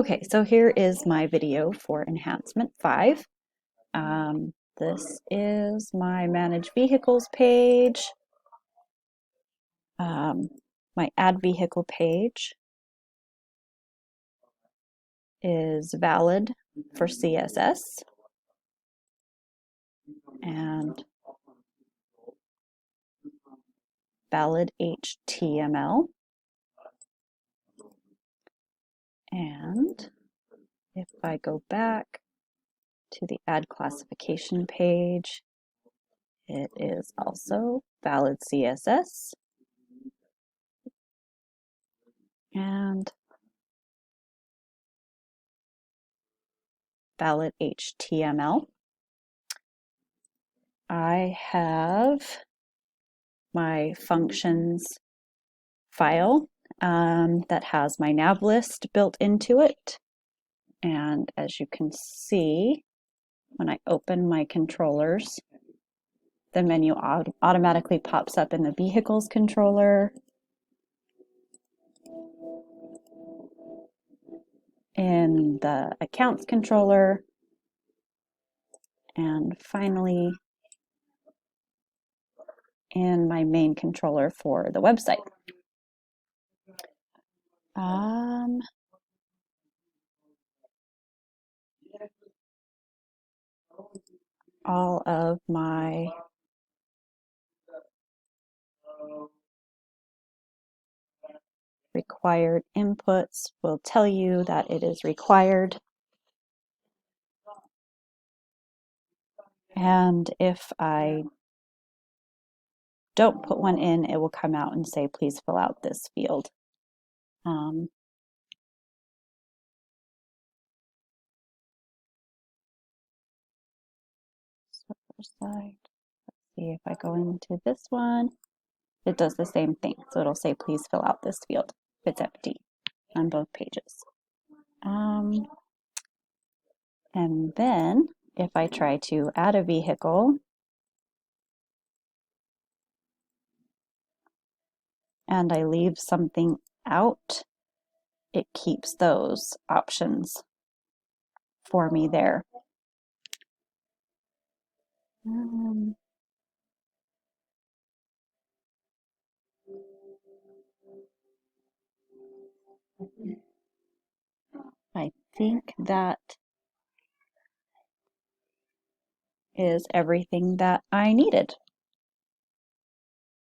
Okay, so here is my video for Enhancement 5. This is my Manage Vehicles page, my Add Vehicle page is valid for CSS and valid HTML. And if I go back to the Add Classification page, it is also valid CSS and valid HTML. I have my functions file that has my nav list built into it. And as you can see, when I open my controllers, the menu automatically pops up in the vehicles controller, in the accounts controller, and finally in my main controller for the website. All of my required inputs will tell you that it is required. And if I don't put one in, it will come out and say, please fill out this field. First slide. Let's see if I go into this one. It does the same thing. So it'll say, please fill out this field if it's empty on both pages. And then if I try to add a vehicle, and I leave something out, it keeps those options for me there. I think that is everything that I needed.